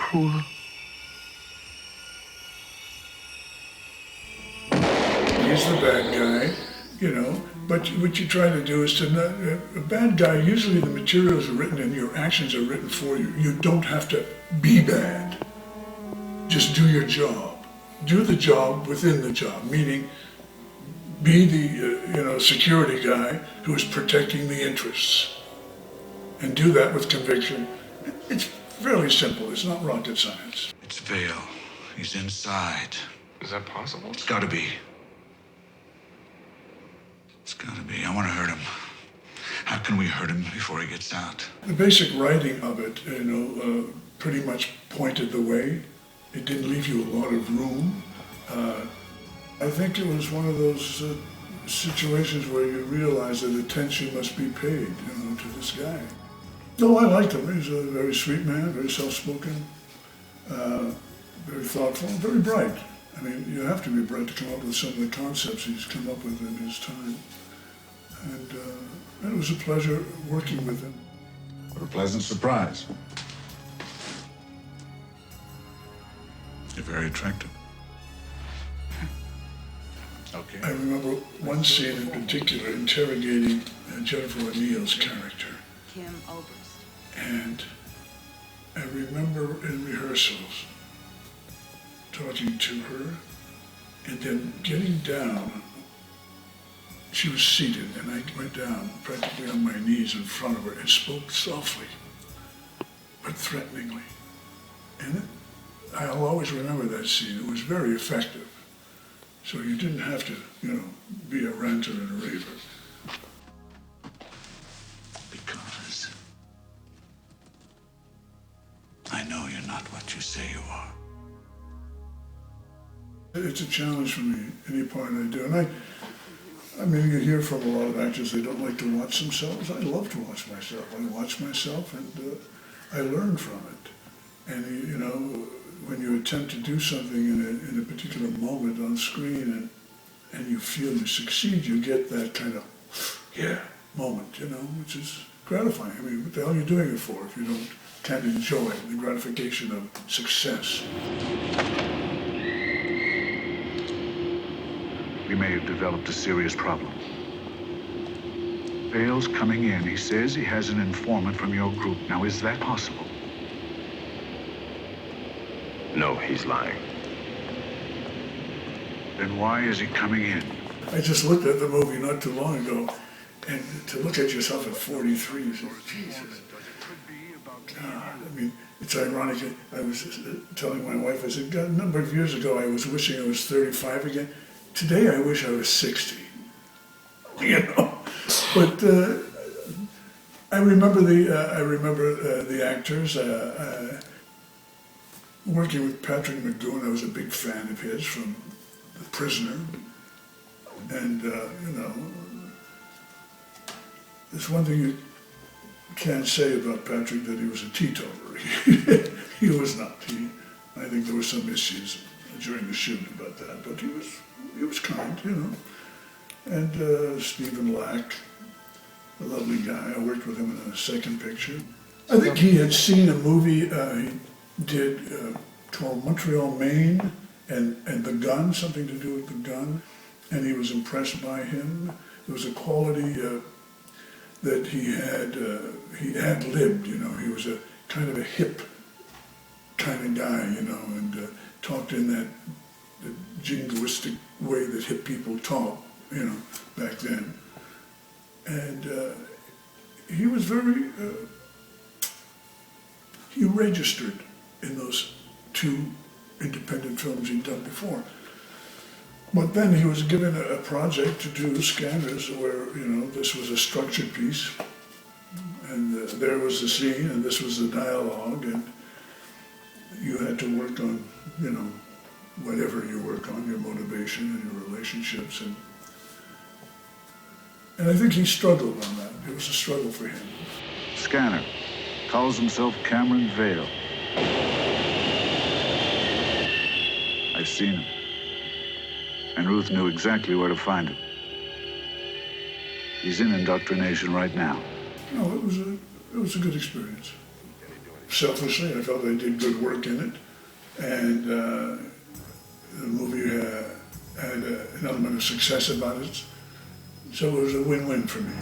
cruel. He's the bad guy, you know, but what you try to do is to not, a bad guy, usually the materials are written and your actions are written for you. You don't have to be bad. Just do your job. Do the job within the job, meaning be the security guy who is protecting the interests. And do that with conviction. It's fairly simple. It's not rocket science. It's Vale. He's inside. Is that possible? It's gotta be. It's gotta be. I want to hurt him. How can we hurt him before he gets out? The basic writing of it, pretty much pointed the way. It didn't leave you a lot of room. I think it was one of those situations where you realize that attention must be paid, to this guy. No, I liked him. He's a very sweet man, very soft-spoken, very thoughtful, very bright. I mean, you have to be bright to come up with some of the concepts he's come up with in his time. And it was a pleasure working with him. What a pleasant surprise. You're very attractive. Okay. I remember one scene in particular interrogating Jennifer O'Neill's character. Kim Oberst. And I remember in rehearsals talking to her and then getting down. She was seated and I went down practically on my knees in front of her and spoke softly, but threateningly. And I'll always remember that scene. It was very effective. So you didn't have to, be a ranter and a raver. Because I know you're not what you say you are. It's a challenge for me, any part I do. And I mean, you hear from a lot of actors, they don't like to watch themselves. I love to watch myself. I watch myself and I learn from it. And, when you attempt to do something in a particular moment on screen and you feel you succeed, you get that kind of, moment, which is gratifying. I mean, what the hell are you doing it for if you can't enjoy the gratification of success? We may have developed a serious problem. Vale's coming in. He says he has an informant from your group. Now, is that possible? No, he's lying. Then why is he coming in? I just looked at the movie not too long ago, and to look at yourself at 43, you say, Jesus. God, I mean, it's ironic. I was telling my wife, I said, God, a number of years ago, I was wishing I was 35 again. Today, I wish I was 60. But I remember the actors. Working with Patrick McGowan, I was a big fan of his from The Prisoner. And, there's one thing you can't say about Patrick, that he was a teetotaler. He was not. I think there were some issues during the shoot about that, but he was kind, And Stephen Lack, a lovely guy. I worked with him in a second picture. I think he had seen a movie he did called Montreal, Maine, and The Gun, something to do with the gun, and he was impressed by him. There was a quality that he ad-libbed, he was a kind of a hip kind of guy, and talked in that jingoistic way that hip people talk, back then. And he was very, he registered in those two independent films he'd done before. But then he was given a project to do Scanners where, this was a structured piece, and there was the scene, and this was the dialogue, and you had to work on, whatever you work on, your motivation and your relationships, and I think he struggled on that. It was a struggle for him. Scanner calls himself Cameron Vale. I've seen him. And Ruth knew exactly where to find him. He's in indoctrination right now. No, it was a good experience. selfishly, I felt I did good work in it, and the movie had an element of success about it, so it was a win-win for me.